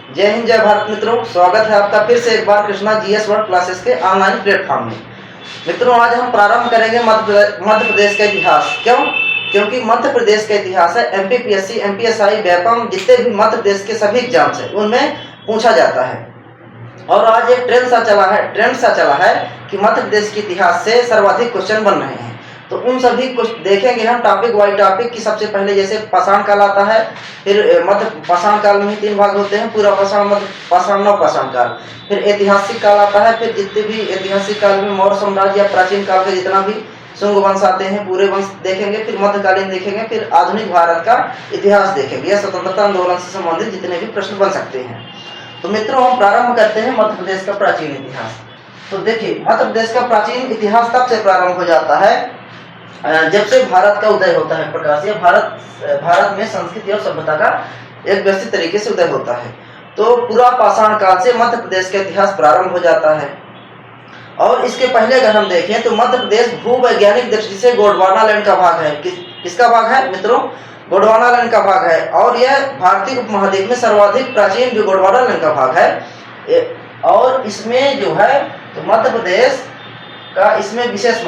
जय हिंद जय भारत मित्रों, स्वागत है आपका फिर से एक बार कृष्णा जीएस वर्ल्ड क्लासेस के ऑनलाइन प्लेटफॉर्म में। मित्रों, आज हम प्रारंभ करेंगे मध्य प्रदेश का इतिहास। क्यों? क्योंकि मध्य प्रदेश का इतिहास है एमपीपीएससी, एमपीएसआई, व्यापम, जितने भी मध्य प्रदेश के सभी एग्जाम्स है उनमें पूछा जाता है। और आज एक ट्रेंड सा चला है कि मध्य प्रदेश के इतिहास से सर्वाधिक क्वेश्चन बन रहे हैं। तो उन सभी कुछ देखेंगे हम टॉपिक वाइज टॉपिक की। सबसे पहले जैसे पाषाण काल आता है, फिर मध्य पाषाण काल में ही 3 भाग होते हैं, पूरा पाषाण, मध्य पाषाण, नव पाषाण काल। फिर ऐतिहासिक काल आता है, फिर जितने भी ऐतिहासिक काल में मौर्य साम्राज्य या प्राचीन काल के जितना भी शुंग वंश आते हैं पूरे वंश देखेंगे। फिर मध्यकालीन देखेंगे, फिर आधुनिक भारत का इतिहास देखेंगे या स्वतंत्रता आंदोलन से संबंधित जितने भी प्रश्न बन सकते हैं। तो मित्रों, हम प्रारंभ करते हैं मध्य प्रदेश का प्राचीन इतिहास। तो देखिए, मध्य प्रदेश का प्राचीन इतिहास तब से प्रारंभ हो जाता है जब से भारत का उदय होता है, प्रकाश या भारत में संस्कृति और सभ्यता का एक व्यवस्थित तरीके से उदय होता है। तो पूरा पाषाण काल से मध्य प्रदेश का इतिहास प्रारंभ हो जाता है। और इसके पहले अगर हम देखें तो मध्य प्रदेश भूवैज्ञानिक दृष्टि से गोंडवाना लैंड का भाग है। किसका भाग है मित्रों? गोंडवाना लैंड का भाग है। और यह भारतीय उपमहाद्वीप में सर्वाधिक प्राचीन जो गोंडवाना लैंड का भाग है। और इसमें जो है तो मध्य प्रदेश का इसमें विशेष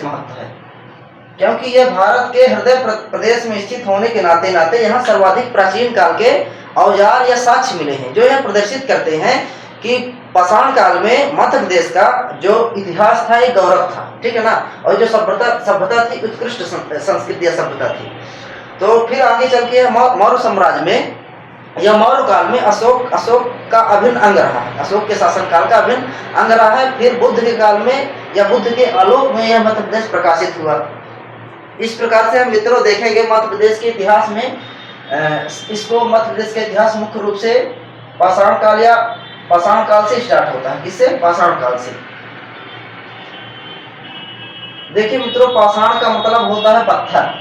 महत्व है, क्योंकि यह भारत के हृदय प्रदेश में स्थित होने के नाते यहाँ सर्वाधिक प्राचीन काल के औजार या साक्ष्य मिले हैं, जो यह प्रदर्शित करते हैं कि पाषाण काल में मध्य प्रदेश का जो इतिहास था ये गौरव था, ठीक है ना। और जो सभ्यता थी, उत्कृष्ट संस्कृति या सभ्यता थी। तो फिर आगे चल के मौर्य साम्राज्य में या मौर्य काल में अशोक का अभिन्न अंग रहा है, अशोक के शासन काल का अभिन्न अंग रहा है। फिर बुद्ध के काल में या बुद्ध के आलोक में यह मध्य प्रदेश प्रकाशित हुआ। इस प्रकार से हम मित्रों देखेंगे मध्य प्रदेश के इतिहास में इसको मध्य प्रदेश का इतिहास मुख्य रूप से पाषाण काल से स्टार्ट होता है। किससे? पाषाण काल से। देखिए मित्रों, पाषाण का मतलब होता है पत्थर।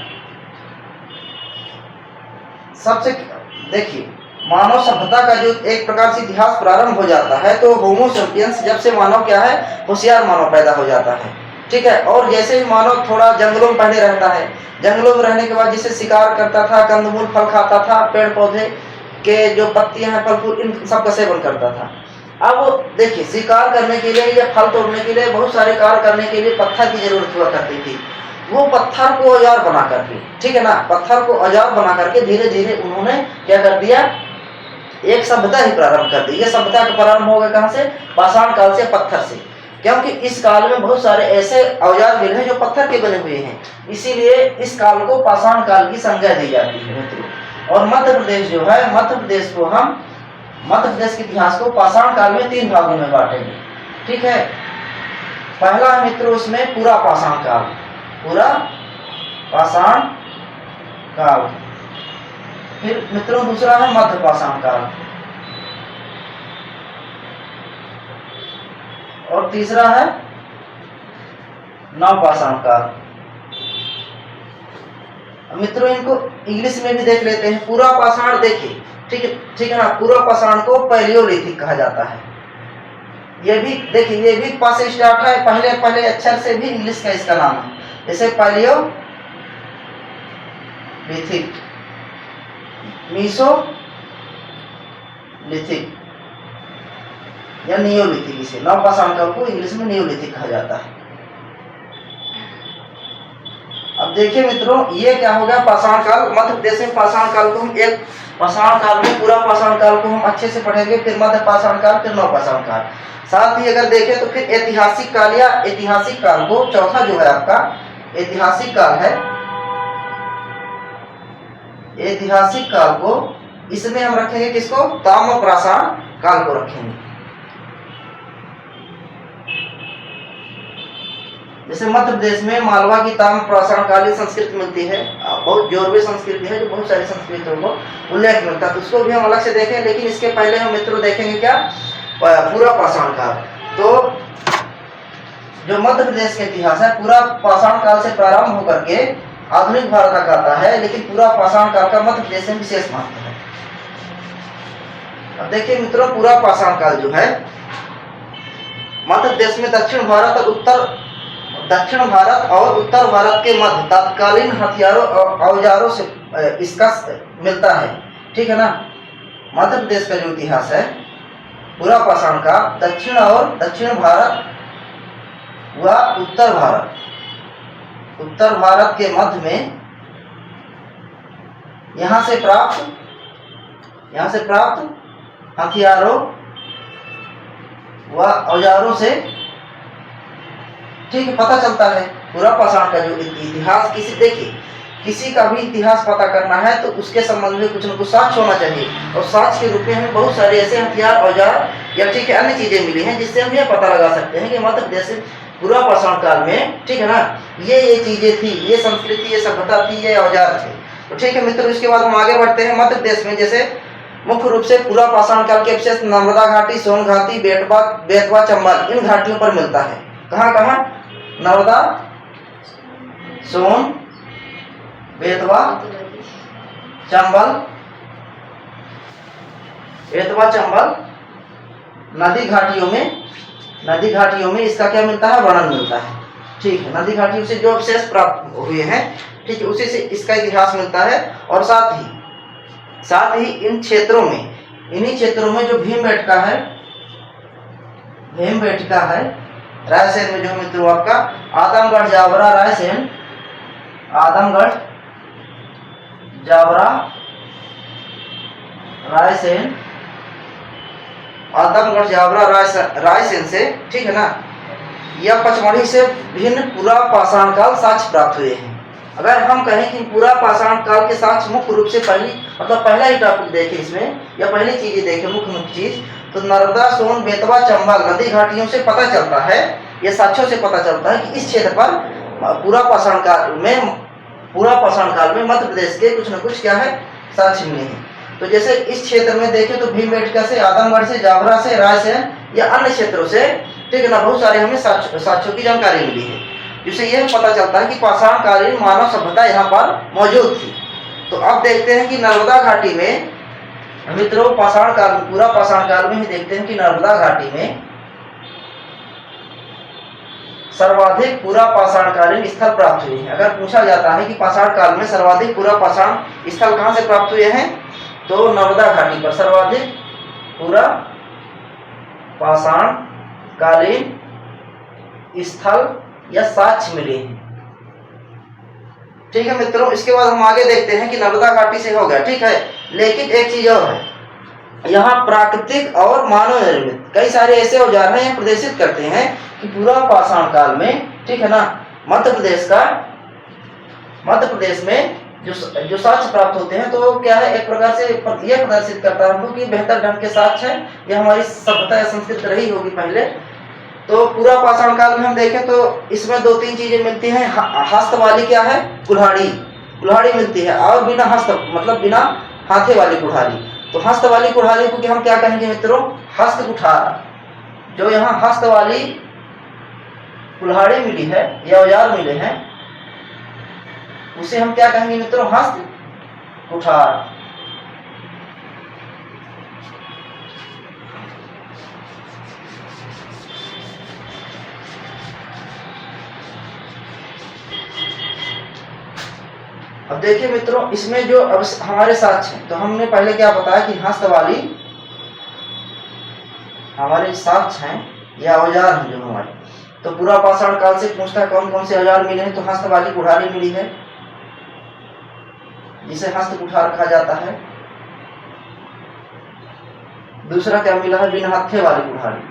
सबसे देखिए, मानव सभ्यता का जो एक प्रकार से इतिहास प्रारंभ हो जाता है तो होमो सेपियंस, जब से मानव क्या है, होशियार मानव पैदा हो जाता है, ठीक है। और जैसे ही मानव थोड़ा जंगलों में पहले रहता है, जंगलों में रहने के बाद जिसे शिकार करता था, कंदमूल फल खाता था, पेड़ पौधे के जो पत्तियां हैं, फल फूल, इन सब का सेवन करता था। अब देखिए, शिकार करने के लिए या फल तोड़ने के लिए, बहुत सारे कार्य करने के लिए पत्थर की जरूरत हुआ करती थी। वो पत्थर को औजार बना करके, ठीक है ना, पत्थर को औजार बना करके धीरे धीरे उन्होंने क्या कर दिया, एक सभ्यता ही प्रारंभ कर दी। ये सभ्यता का प्रारंभ होगा कहाँ से? पाषाण काल से, पत्थर से। क्योंकि इस काल में बहुत सारे ऐसे औजार मिले हैं जो पत्थर के बने हुए हैं, इसीलिए इस काल को पाषाण काल की संज्ञा दी जाती है मित्रों। और मध्य प्रदेश जो है, मध्य प्रदेश के इतिहास को पाषाण काल में 3 भागों में बांटेंगे, ठीक है। पहला है मित्रों इसमें पूरा पाषाण काल। फिर मित्रों दूसरा है मध्य पाषाण काल, और तीसरा है नव पाषाण काल। मित्रों इनको इंग्लिश में भी देख लेते हैं। पूरा पाषाण, देखिए ठीक है ना, पूरा पाषाण को पैलियोलिथिक कहा जाता है। ये भी देखिए, ये भी पा से स्टार्ट है, पहले अक्षर से भी इंग्लिश का इसका नाम है, जैसे पैलियोलिथिक, मीसोलिथिक या नियोलिथिक। इसे नव पाषाण काल को इंग्लिश में नियोलिथिक कहा जाता है। अब देखिए मित्रों, ये क्या हो गया पाषाण काल। मध्य प्रदेश में पाषाण काल को हम एक पाषाण काल में पूरा पाषाण काल को हम अच्छे से पढ़ेंगे, फिर मध्य पाषाण काल, फिर नव पाषाण काल। साथ ही अगर देखें तो फिर ऐतिहासिक काल या ऐतिहासिक काल को, चौथा जो है आपका ऐतिहासिक काल है, ऐतिहासिक काल को इसमें हम रखेंगे किसको? ताम्र पाषाण काल को रखेंगे। जैसे मध्य प्रदेश में मालवा की ताम्र पाषाण कालीन संस्कृति मिलती है, बहुत जोरबी संस्कृति है, जो बहुत सारी संस्कृतियों को उल्लेख मिलता है, तो उसको भी हम अलग से देखें। लेकिन इसके पहले हम मित्रों देखेंगे क्या? पूरा पाषाण काल। तो जो मध्य प्रदेश का इतिहास है, पूरा पाषाण काल से प्रारंभ होकर के आधुनिक भारत तक आता है, लेकिन पूरा पाषाण काल का मध्य प्रदेश में विशेष महत्व है। अब देखिए मित्रों, पूरा पाषाण काल जो है मध्य प्रदेश में दक्षिण भारत और उत्तर भारत के मध्य तत्कालीन हथियारों और औजारों से इसका मिलता है, ठीक है ना। मध्य प्रदेश का जो इतिहास है पूरा पाषाण काल, दक्षिण भारत व उत्तर भारत के मध्य में यहाँ से प्राप्त हथियारों व औजारों से ठीक है पता चलता है। पूरा पाषाण का जो इतिहास किसी का भी इतिहास पता करना है तो उसके संबंध में कुछ न कुछ साक्ष्य होना चाहिए, और साक्ष्य के रूप में हमें बहुत सारे ऐसे हथियार, औजार या ठीक है अन्य चीजें मिली हैं जिससे हम यह पता लगा सकते हैं कि मध्य प्रदेश पूरा पाषाण काल में ठीक है ना ये चीजें थी, ये संस्कृति, ये सभ्यता थी, ये औजार थे। तो ठीक है मित्रों, इसके बाद हम आगे बढ़ते हैं। मध्य प्रदेश में जैसे मुख्य रूप से पूरा पाषाण काल के अवशेष नर्मदा घाटी, सोन घाटी, बेतवा, चंबल इन घाटियों पर मिलता है। कहाँ? नर्मदा, सोन, बेतवा, चंबल नदी घाटियों में इसका क्या मिलता है? वर्णन मिलता है। ठीक है, नदी घाटियों से जो अवशेष प्राप्त हुए हैं ठीक है उसी से इसका इतिहास मिलता है। और साथ ही इन्हीं क्षेत्रों में जो भीमबेटका है रायसेन में, जो मित्रों आपका आदमगढ़, जावरा, रायसेन, आदमगढ़, जावरा, रायसेन से ठीक है ना या पचमढ़ी से भिन्न पूरा पाषाण काल साक्ष्य प्राप्त हुए हैं। अगर हम कहें कि पूरा पाषाण काल के साक्ष्य मुख्य रूप से पहला ही टॉपिक देखें इसमें या पहली चीजें देखें मुख्य चीज तो नर्मदा, सोन, बेतवा, चंबल नदी घाटियों से पता चलता है, ये साक्ष्यों से पता चलता है कि इस क्षेत्र पर पूरा पाषाण काल में मध्य प्रदेश के कुछ न कुछ क्या है साक्ष्य मिले हैं। तो जैसे इस क्षेत्र में देखें तो भीमबेटका से, आदमगढ़ से, जावरा से, रायसेन या अन्य क्षेत्रों से ठीक है ना बहुत सारे हमें साक्ष्यों की जानकारी मिली है, जिससे यह पता चलता है कि पाषाण कालीन मानव सभ्यता यहाँ पर मौजूद थी। तो अब देखते हैं कि नर्मदा घाटी में मित्रों पूरा पाषाण काल में ही देखते हैं कि नर्मदा घाटी में सर्वाधिक पूरा पाषाणकालीन स्थल प्राप्त हुए हैं। अगर पूछा जाता है कि पाषाण काल में सर्वाधिक पूरा पाषाण स्थल कहाँ से प्राप्त हुए हैं तो नर्मदा घाटी पर सर्वाधिक पूरा पाषाणकालीन स्थल या साक्ष्य मिले हैं। ठीक है मित्रों, इसके बाद हम आगे देखते हैं कि नर्मदा घाटी से हो गया ठीक है, लेकिन एक चीज और है, यहाँ प्राकृतिक और मानव निर्मित कई सारे ऐसे औजार हैं यह प्रदर्शित करते हैं कि पूरा पाषाण काल में ठीक है ना मध्य प्रदेश में जो साक्ष्य प्राप्त होते हैं तो क्या है एक प्रकार से यह प्रदर्शित करता है हमको कि बेहतर ढंग के साक्ष्य है, यह हमारी सभ्यता या संस्कृति रही होगी पहले। तो पूरा पाषाण काल में हम देखें तो इसमें 2-3 चीजें मिलती हैं। हस्त वाली क्या है? कुल्हाड़ी मिलती है, और बिना हाथे वाली कुल्हाड़ी। तो हस्त वाली कुल्हाड़ी को कि हम क्या कहेंगे मित्रों? हस्त कुठार। जो यहाँ हस्त वाली कुल्हाड़ी मिली है या औजार मिले हैं उसे हम क्या कहेंगे मित्रों? हस्त कुठार। अब देखिए मित्रों, इसमें जो अब हमारे साक्ष्य हैं तो हमने पहले क्या बताया कि हस्त वाली हमारे साक्ष्य हैं या औजार हैं जो हमारे। तो पूरा पाषाण काल से पूछता है कौन कौन से औजार मिले हैं तो हस्त वाली कुठारी मिली है जिसे हस्त कुठार कहा जाता है। दूसरा क्या मिला है? बिना हत्थे वाली कुठारी।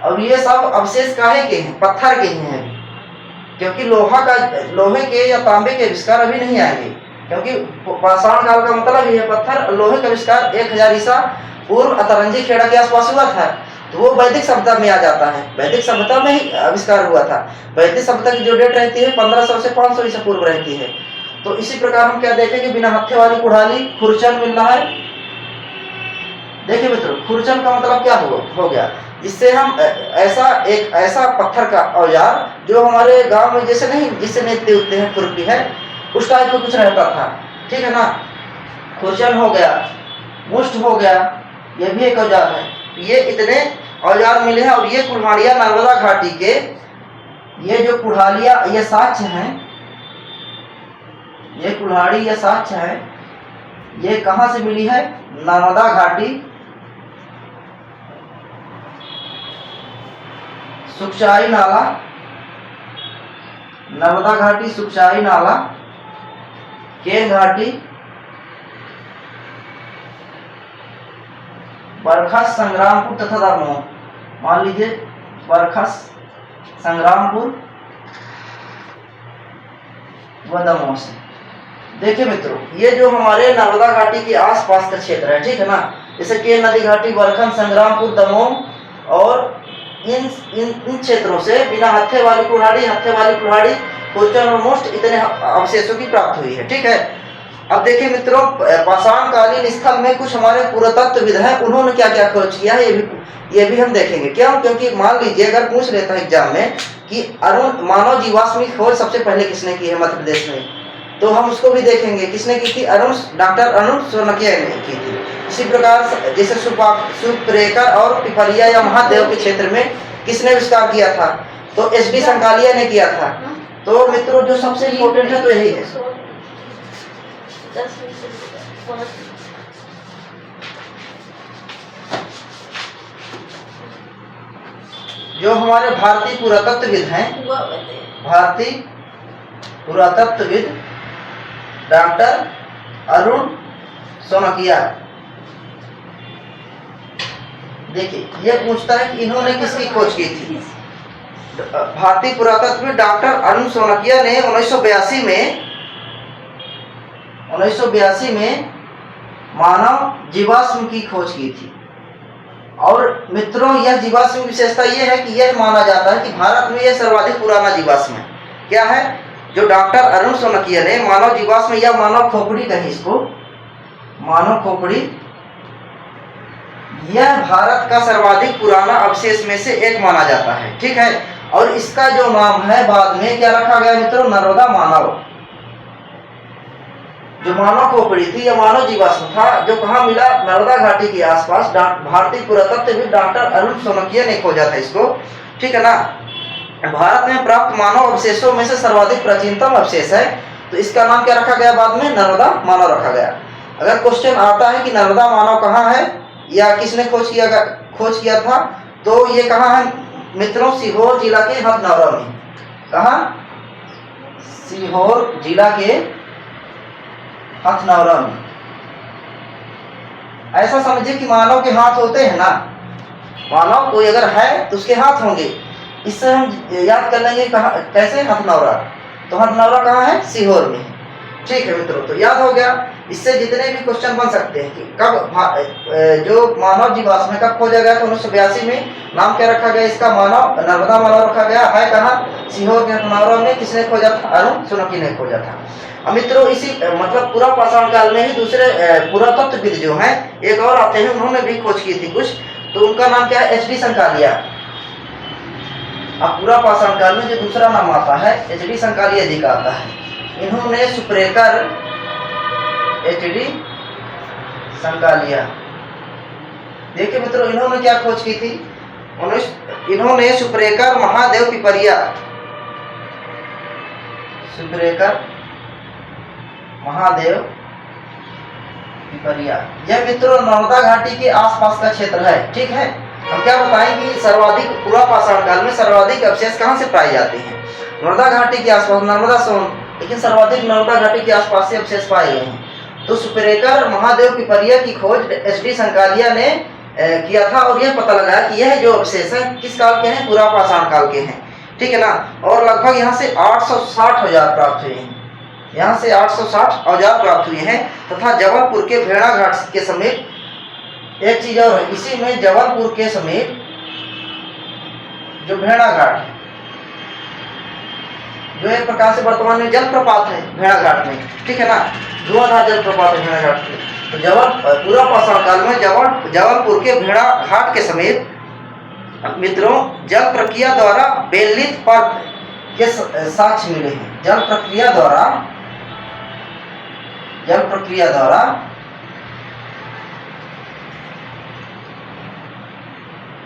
अब ये सब अवशेष काहे के हैं? पत्थर के ही हैं, क्योंकि लोहे के या तांबे के आविष्कार अभी नहीं आएंगे, क्योंकि पाषाण काल का मतलब ही है पत्थर। लोहे का आविष्कार 1000 ईसा पूर्व अतरंजी खेड़ा के आसपास हुआ था, तो वो वैदिक सभ्यता में आ जाता है। वैदिक सभ्यता में ही आविष्कार हुआ था। वैदिक सभ्यता की जो डेट रहती है 1500 से 500 ईसा पूर्व रहती है। तो इसी प्रकार हम क्या देखें कि बिना हत्थे वाली कुठारी, खुरचन मिल रहा है। देखिए मित्रों, खुरचन का मतलब क्या हो गया? जिससे हम ऐसा पत्थर का औजार जो हमारे गांव में जिससे नेते उठते हैं, खुरपी है, उस टाइप का कुछ रहता था। ठीक है ना? खुरचन हो गया, मुष्ट हो गया, ये भी एक औजार है। ये इतने औजार मिले हैं। और ये कुल्हाड़ियां नर्मदा घाटी के, ये जो कुल्हाड़ियां ये साक्ष्य हैं, ये कुल्हाड़ी या साक्ष्य है ये कहाँ से मिली है? नर्मदा घाटी, सुखचाई नाला, नर्मदा घाटी, सुखचाई नाला, केन घाटी, बरखस, संग्रामपुर तथा दमोह। मान लीजिए बरखस, संग्रामपुर व दमोह से। देखिए मित्रों, ये जो हमारे नर्मदा घाटी के आसपास का क्षेत्र है, ठीक है ना, जैसे केन नदी घाटी, बरखन, संग्रामपुर, दमोह, और इन क्षेत्रों से बिना हत्थे वाली कुल्हाड़ी खोजन और मोस्ट इतने अवशेषों की प्राप्ति हुई है। ठीक है। अब देखिए मित्रों, पाषाणकालीन स्थल में कुछ हमारे पुरातत्वविद हैं, उन्होंने क्या क्या खोज किया है ये भी हम देखेंगे। क्यों? क्योंकि मान लीजिए अगर पूछ लेता है एग्जाम में कि अरुण मानव जीवाश्म की खोज सबसे पहले किसने की है मध्य प्रदेश में, तो हम उसको भी देखेंगे। किसने की थी? डॉक्टर अरुण सोनकिया ने की थी। इसी प्रकार जैसे सुप्रेकर और पिपरिया या महादेव के क्षेत्र में किसने आविष्कार किया था? तो एच.डी. संकालिया ने किया था। तो मित्रों जो सबसे इम्पोर्टेंट है तो यही है। जो हमारे भारतीय पुरातत्वविद हैं, भारतीय पुरातत्वविद डॉक्टर अरुण सोनकिया, देखिए ये पूछता है कि इन्होंने किसकी खोज की थी। भारतीय पुरातत्वविद डॉक्टर अरुण सोनकिया ने 1982 में मानव जीवाश्म की खोज की थी। और मित्रों यह जीवाश्म की विशेषता यह है कि यह माना जाता है कि भारत में यह सर्वाधिक पुराना जीवाश्म है। क्या है? जो डॉक्टर अरुण सोनकिया ने मानव जीवाश्म या मानव खोपड़ी कही इसको, मानव खोपड़ी, यह भारत का सर्वाधिक पुराना अवशेष में से एक माना जाता है। ठीक है। और इसका जो नाम है बाद में क्या रखा गया मित्रों? नर्मदा मानव। जो मानव खोपड़ी थी या मानव जीवाश्म था, जो कहाँ मिला? नर्मदा घाटी के आसपास। भारतीय पुरातत्वविद डॉक्टर अरुण सोनकिया ने खोजा था इसको। ठीक है ना। भारत में प्राप्त मानव अवशेषों में से सर्वाधिक प्राचीनतम अवशेष है, तो इसका नाम क्या रखा गया बाद में? नर्मदा मानव रखा गया। अगर क्वेश्चन आता है कि नर्मदा मानव कहाँ है या किसने खोज किया था, तो ये कहाँ है मित्रों? सीहोर जिला के हथनौरा में। कहाँ? सीहोर जिला के हथनौरा में। ऐसा समझिए कि मानव के हाथ होते हैं ना, मानव कोई अगर है तो उसके हाथ होंगे। इससे हम याद कर लेंगे कहाँ, कैसे? हथनौरा। तो हथनौरा कहाँ है? सीहोर में। ठीक है मित्रों, तो याद हो गया। इससे जितने भी क्वेश्चन बन सकते हैं कि कब जो मानव जीवाश्म कब खोजा गया, तो 1982 में। नाम क्या रखा गया इसका? मानव, नर्मदा मानव रखा गया। है कहाँ? सीहोर के हथनौरा में। किसने खोजा था? अरुण सोनकिया ने खोजा था। अब मित्रों इसी मतलब पूरा पाषाण काल में ही दूसरे पुरातत्वविद जो हैं एक और आते हैं, उन्होंने भी खोज की थी कुछ, तो उनका नाम क्या है? एच.डी. संकालिया। अब पूरा पाषाण काल में जो दूसरा नाम आता है एच.डी. संकालिया जी का आता है। इन्होंने सुप्रेकर, एच.डी. संकालिया, देखिए मित्रों इन्होंने क्या खोज की थी? इन्होंने सुप्रेकर, महादेव, पिपरिया, सुप्रेकर, महादेव, पिपरिया, यह मित्रों नर्मदा घाटी के आसपास का क्षेत्र है। ठीक है। हम क्या बताएंगे? सर्वाधिक पूरा पाषाण काल में सर्वाधिक अवशेष कहाँ से पाए जाते हैं? नर्मदा घाटी के आसपास, नर्मदा सोन, लेकिन सर्वाधिक नर्मदा घाटी के आसपास से अवशेष पाए गए हैं। तो सुप्रेकर, महादेव, पिपरिया की खोज एच.डी. संकालिया ने किया था और यह पता लगाया कि यह जो अवशेष है किस काल के हैं? पूरा पाषाण काल के हैं। ठीक है ना। और लगभग यहाँ से 860 औजार प्राप्त हुए हैं। यहाँ से 860 औजार प्राप्त हुए हैं तथा जबलपुर के भेड़ाघाट के समीप एक चीज और है, इसी में जबलपुर के समीप जो भेड़ाघाट है, जो एक प्रकार से वर्तमान में जलप्रपात है भेड़ाघाट में। ठीक है ना। धुआंधार जलप्रपात है भेड़ाघाट में। तो पूरा पाषाण काल में जबलपुर के भेड़ाघाट के समीप मित्रों जल प्रक्रिया द्वारा बेलित पर्वत के साक्ष्य मिले हैं। जल प्रक्रिया द्वारा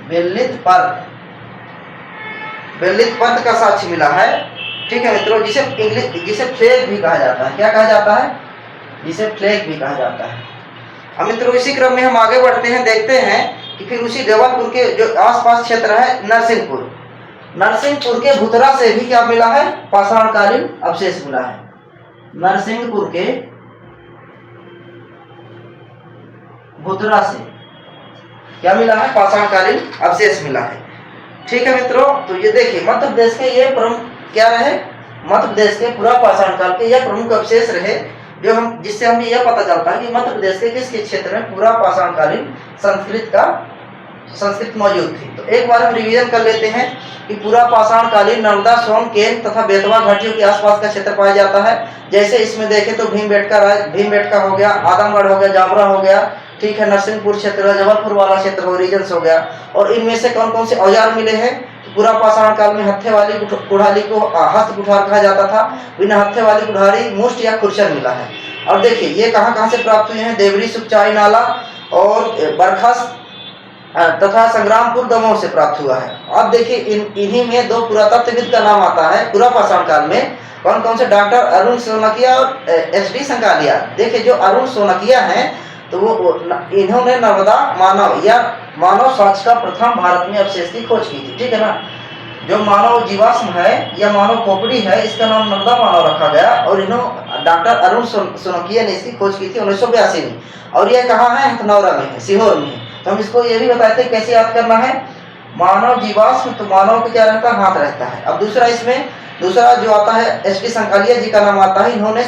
बेलित पर्वत का साक्ष्य मिला है। ठीक है मित्रों, जिसे फ्लेग भी कहा जाता है। क्या कहा जाता है? जिसे फ्लैग भी कहा जाता है। अब मित्रों इसी क्रम में हम आगे बढ़ते हैं, देखते हैं कि फिर उसी जबलपुर के जो आसपास क्षेत्र है नरसिंहपुर, नरसिंहपुर के भुतरा से भी क्या मिला है, पाषाणकालीन अवशेष मिला है। नरसिंहपुर के भुतरा से क्या मिला है, पाषाणकालीन अवशेष मिला है। ठीक है मित्रों, तो ये देखिए मध्य प्रदेश के ये प्रमुख क्या रहे, मध्य प्रदेश के पूरा पाषाण काल के यह प्रमुख अवशेष रहे जो हम जिससे हमें यह पता चलता है कि मध्य प्रदेश के किस किस क्षेत्र में पूरा पाषाणकालीन संस्कृति मौजूद थी। तो एक बार हम रिवीजन कर लेते हैं कि पूरा पाषाणकालीन नर्मदा, सोन, केन तथा बेतवा घाटियों के आसपास का क्षेत्र पाया जाता है। जैसे इसमें देखें तो भीमबेटका हो गया, आदमगढ़ हो गया, जावरा हो गया, ठीक है, नरसिंहपुर क्षेत्र, जबलपुर वाला क्षेत्र हो, रीजन्स हो गया। और इनमें से कौन कौन से औजार मिले हैं, पूरा पाषाण काल में हत्थे वाली कुल्हाड़ी को हस्त कुठार कहा जाता था, बिना हत्थे वाली कुल्हाड़ी मुष्ट या खुरचन मिला है। और देखिए ये कहाँ से प्राप्त हुए हैं, देवरी, सुखचाई नाला और बरखस तथा संग्रामपुर दमोह से प्राप्त हुआ है। अब देखिए इन्हीं में दो पुरातत्वविद का नाम आता है पूरा पाषाण काल में, कौन कौन से, डॉक्टर अरुण सोनकिया और एस.डी. संकालिया। देखिए जो अरुण सोनकिया हैं तो वो इन्होंने नर्मदा मानव साक्ष्य का प्रथम भारत में अवशेष की खोज की थी। ठीक है ना, जो मानव जीवाश्म है या मानव खोपड़ी है इसका नाम नर्मदा मानव रखा गया और इन्होंने डॉक्टर अरुण सोनकिया ने इसकी खोज की थी 1982 में। और यह कहाँ है, हथनौरा में है, सीहोर में है। तो हम इसको ये भी बताते हैं कैसे याद करना है, मानव जीवाश्म, तो मानव को क्या रहता है, हाथ रहता है। अब दूसरा जो आता है एस.डी. संकालिया जी का नाम आता है, इन्होंने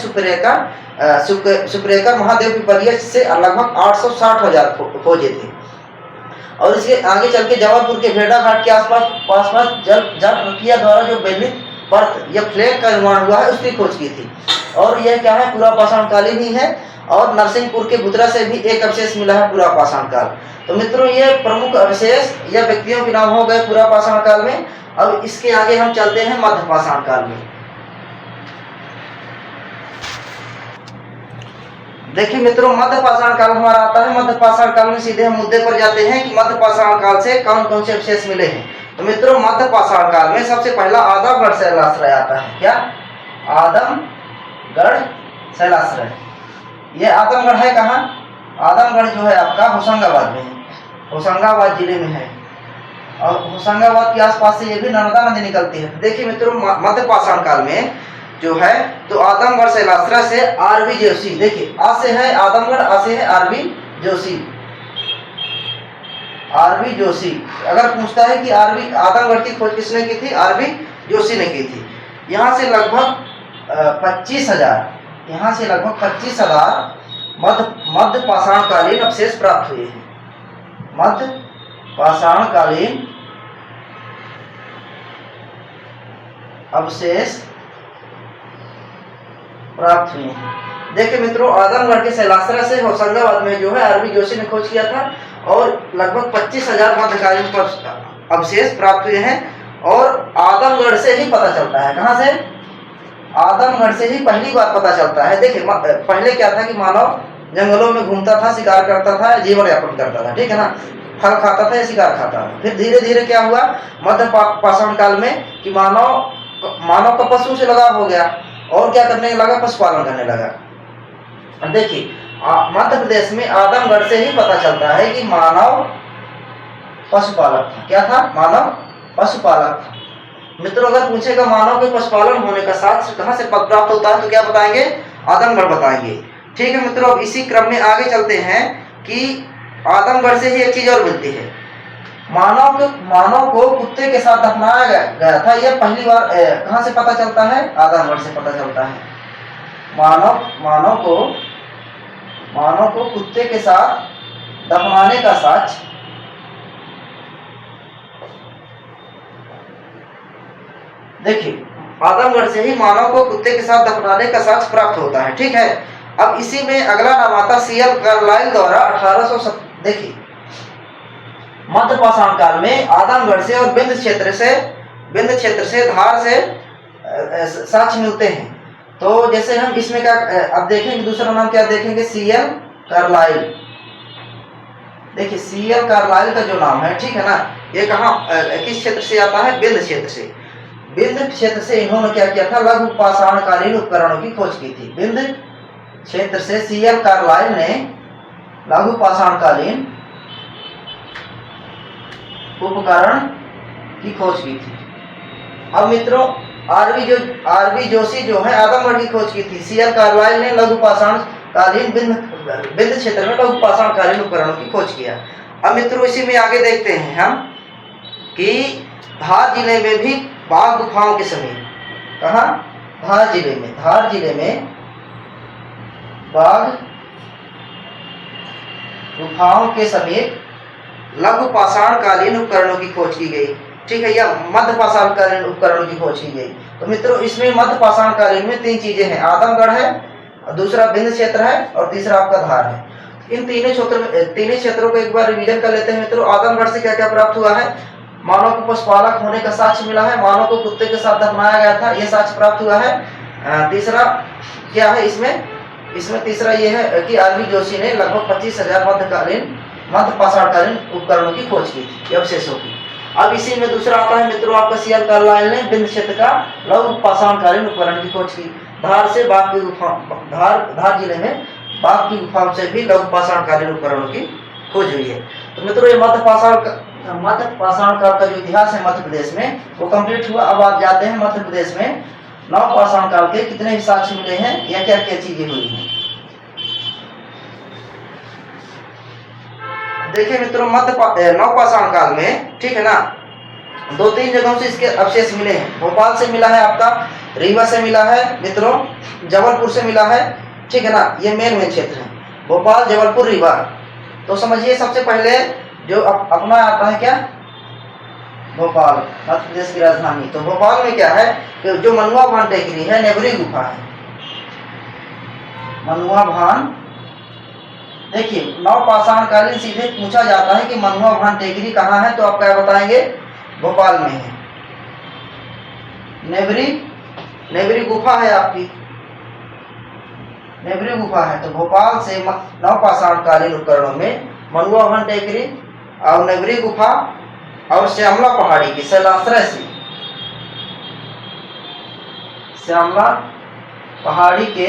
सुपरेकर महादेव पिपलिया से लगभग 860,000 खोजे थे। और इसके आगे चल के जबलपुर के भेड़ा घाट के आसपास जल प्रक्रिया द्वारा जो बेलित पर्त या फ्लैग का निर्माण हुआ है उसकी खोज की थी। और यह क्या है, पूरा पाषाणकालीन ही है। और नरसिंहपुर के भुतरा से भी एक अवशेष मिला है पूरा पाषाण काल। तो मित्रों ये प्रमुख अवशेष या व्यक्तियों के नाम हो गए पूरा पाषाण काल में। अब इसके आगे हम चलते हैं मध्य पाषाण काल में। देखिए मित्रों मध्य पाषाण काल हमारा आता है। मध्य पाषाण काल में सीधे हम मुद्दे पर जाते हैं कि मध्य पाषाण काल से कौन कौन से अवशेष मिले हैं। तो मित्रों मध्य पाषाण काल में सबसे पहला आदमगढ़ शैलाश्रय आता है। क्या, आदमगढ़ शैलाश्रय। ये आदमगढ़ है कहाँ, आदमगढ़ जो है आपका होशंगाबाद में है, होशंगाबाद जिले में है। और होशंगाबाद के आसपास से ये भी नर्मदा नदी निकलती है। देखिए मित्रों मध्य पाषाण काल में जो है तो आदमगढ़ शैलाश्रय से आर.बी. जोशी, देखिए आ से है आदमगढ़, आ से है आर.बी. जोशी। आर.बी. जोशी अगर पूछता है कि आदमगढ़ की खोज किसने की थी, आर.बी. जोशी ने की थी। यहाँ से लगभग 25,000 मध्य पाषाणकालीन अवशेष प्राप्त हुए हैं। मध्य पाषाणकालीन अवशेष प्राप्त हुए हैं। देखिए मित्रों आदमगढ़ के शैलाश्रय से होशंगाबाद में जो है आर.बी. जोशी ने खोज किया था और लगभग 25,000 मध्यकालीन अवशेष प्राप्त हुए हैं। और आदमगढ़ से ही पता चलता है, कहाँ से, आदमगढ़ से ही पहली बार पता चलता है। देखिए पहले क्या था कि मानव जंगलों में घूमता था, शिकार करता था, जीवन यापन करता था, ठीक है ना, फल खाता था या शिकार खाता था। फिर धीरे धीरे क्या हुआ मध्य पाषाण काल में कि मानव का पशु से लगाव हो गया और क्या करने लगा, पशुपालन करने लगा। देखिए मध्य प्रदेश में आदमगढ़ से ही पता चलता है कि मानव पशुपालक था। क्या था, मानव पशुपालक था। मित्रों अगर पूछेगा मानव के पशुपालन होने का साक्ष्य कहाँ से प्राप्त होता है तो क्या बताएंगे, आदमगढ़ बताएंगे। ठीक है मित्रों, अब इसी क्रम में आगे चलते हैं कि आदमगढ़ से ही एक चीज और मिलती है, मानव को कुत्ते के साथ दफनाया गया था। यह पहली बार कहाँ से पता चलता है, आदमगढ़ से पता चलता है। मानव को कुत्ते के साथ दफनाने का साक्ष्य देखिए आदमगढ़ से ही मानव को कुत्ते के साथ दफनाने का साक्ष्य प्राप्त होता है। ठीक है, अब इसी में अगला नाम आता C.L. कार्लाइल द्वारा 1800। देखिए मध्य पाषाण काल में आदमगढ़ से और विंध्य क्षेत्र से धार से साक्ष्य मिलते हैं। तो जैसे हम इसमें क्या अब देखेंगे, दूसरा नाम क्या देखेंगे, C.L. कार्लाइल। देखिए C.L. कार्लाइल का जो नाम है, ठीक है ना, ये कहाँ किस क्षेत्र से आता है, विंध्य क्षेत्र से। विंध्य क्षेत्र से इन्होंने क्या किया था, लघु पाषाणकालीन उपकरणों की खोज की थी। विंध्य क्षेत्र से सीएल कार्लाइल ने लघु पाषाणकालीन उपकरण की खोज की थी। अब मित्रों आरवी जोशी जो है आदमगढ़ की खोज की थी। सीएल कार्लाइल ने लघु पाषाणकालीन विंध्य क्षेत्र में लघु पाषाणकालीन उपकरणों की खोज किया। अब मित्रों इसी में आगे देखते हैं हम कि धार जिले में भी बाघ गुफाओं के समीप, कहा धार जिले में बाघ गुफाओं के समीप लघु पाषाणकालीन उपकरणों की खोज की गई। ठीक है, या मध्य पाषाणकालीन उपकरणों की खोज की गई। तो मित्रों इसमें मध्य पाषाणकालीन में 3 चीजें हैं, आदमगढ़ है, दूसरा विंध्य क्षेत्र है और तीसरा आपका धार है। इन तीनों क्षेत्रों को एक बार रिवीजन कर लेते हैं मित्रों। आदमगढ़ से क्या क्या प्राप्त हुआ है? मानव को पशुपालक होने का साक्ष्य मिला है, मानव को कुत्ते के साथ दफनाया गया था, यह साक्ष्य प्राप्त हुआ है। तीसरा क्या है इसमें तीसरा यह है कि आरवी जोशी ने लगभग 25,000 मध्य पाषाणकालीन उपकरणों की खोज की थी, अवशेषों की। अब इसी में दूसरा आता है मित्रों आपका सीएल कार्लाइल ने विंध्य क्षेत्र का लघु पाषाणकालीन उपकरण की खोज की। धार से बाघ की गुफा, धार जिले में बाघ की गुफाओं से भी लघु पाषाणकालीन उपकरणों की खोज हुई है। तो मित्रों ये मध्य पाषाण काल का जो इतिहास है मध्य प्रदेश में वो कंप्लीट हुआ। अब आप जाते हैं मध्य प्रदेश में नव पाषाण काल के कितने साक्ष्य मिले हैं या क्या क्या चीजें हुई हैं। देखिए मित्रों नव पाषाण काल में, ठीक है ना, 2-3 जगहों से इसके अवशेष मिले हैं। भोपाल से मिला है, आपका रीवा से मिला है मित्रों, जबलपुर से मिला है, ठीक है ना, ये मेन क्षेत्र है भोपाल, जबलपुर, रीवा। तो समझिए सबसे पहले जो अपना आता है क्या, भोपाल, मध्य प्रदेश की राजधानी। तो भोपाल में क्या है कि जो मनुआ भान टेकरी है, नेवरी गुफा है, मनुआ भान। देखिए नव पाषाणकालीन सीधे पूछा जाता है कि मनुआ भान टेकरी कहाँ है, तो आप क्या बताएंगे, भोपाल में है। नेवरी गुफा है आपकी, नेवरी गुफा है। तो भोपाल से नव पाषाणकालीन उपकरणों में मनुआ भान टेकरी और नेवरी गुफा और श्यामला पहाड़ी की शैलाश्रय से, श्यामला पहाड़ी के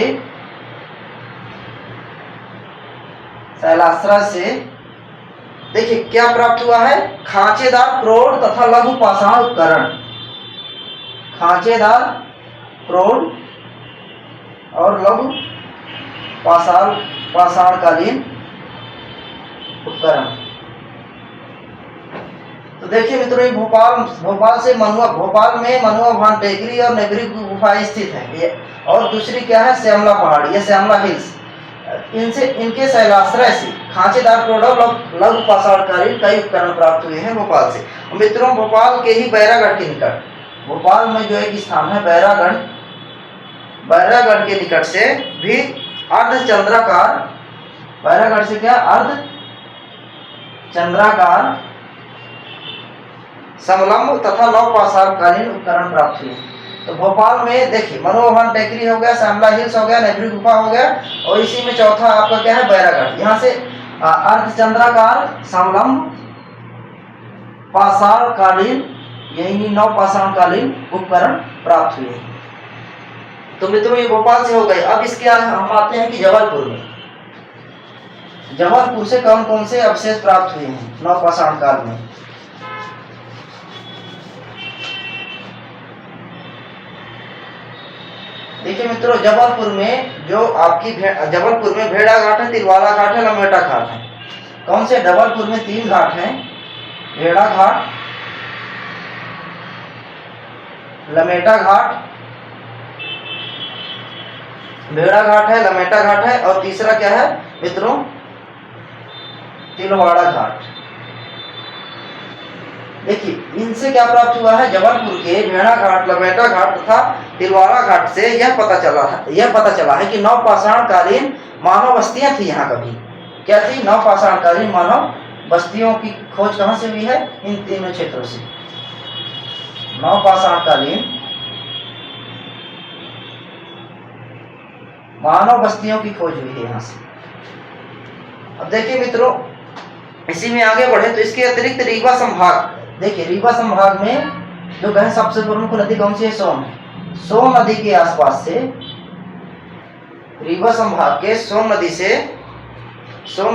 शैलाश्रय से देखिए क्या प्राप्त हुआ है, खांचेदार प्रौढ़ तथा लघु पाषाण उपकरण, खांचेदार प्रौढ़ और लघु पाषाणकालीन उपकरण। तो देखिए मित्रों ये भोपाल में मनुआ भान टेकरी और नेवरी गुफा स्थित है। और दूसरी क्या है, श्यामला पहाड़ी या श्यामला हिल्स। इनके शैलाश्रय से खांचेदार प्रौढ़ और लघु पाषाणकालीन कई उपकरण प्राप्त हुए हैं भोपाल से। मित्रों भोपाल के ही बैरागढ़ के निकट, भोपाल में जो एक स्थान है बैरागढ़ के निकट से भी अर्धचंद्राकार, बैरागढ़ से क्या, अर्धचंद्राकार समलंब तथा नव पाषाणकालीन उपकरण प्राप्त हुए। तो भोपाल में देखिए मनुआ भान टेकरी हो गया, श्यामला हिल्स हो गया, नेवरी गुफा हो गया, और इसी में चौथा आपका क्या है, बैरागढ़। यहाँ से अर्धचंद्राकार समलंब पाषाणकालीन यही नव पाषाणकालीन उपकरण प्राप्त हुए। तो मित्रों ये भोपाल से हो गए। अब इसके हम आते हैं कि जबलपुर से कौन कौन से अवशेष प्राप्त हुए हैं नव पाषाण काल में। देखिए मित्रों जबलपुर में जो आपकी जबलपुर में भेड़ा घाट है, तिलवाला घाट है, लमेटा घाट है। कौन से, जबलपुर में 3 घाट हैं, भेड़ा घाट, लमेटा घाट, भेड़ा घाट है, लमेटा घाट है, और तीसरा क्या है मित्रों, तिलवाड़ा घाट। देखिए इनसे क्या प्राप्त हुआ है, जबलपुर के भेड़ा घाट, लमेटा घाट तथा तिलवाड़ा घाट से यह पता चला है कि नव पाषाणकालीन मानव बस्तियां थी यहाँ कभी। क्या थी, नव पाषाणकालीन मानव बस्तियों की खोज कहाँ से हुई है, इन तीनों क्षेत्रों से। नव पाषाणकालीन मानव बस्तियों की खोज हुई है यहाँ से। अब देखिए मित्रों इसी में आगे बढ़े तो इसके अतिरिक्त रीवा संभाग, देखिए रीवा संभाग में जो कहें सबसे प्रमुख नदी कौन सी है, सोन। सोन नदी के आसपास से रीवा संभाग के सोन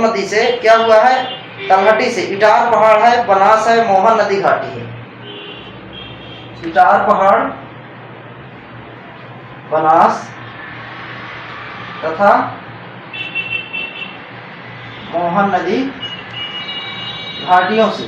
नदी से क्या हुआ है, तलहटी से इटार पहाड़ है, बनास है, मोहन नदी घाटी है। इटार पहाड़, बनास तथा मोहन नदी घाटियों से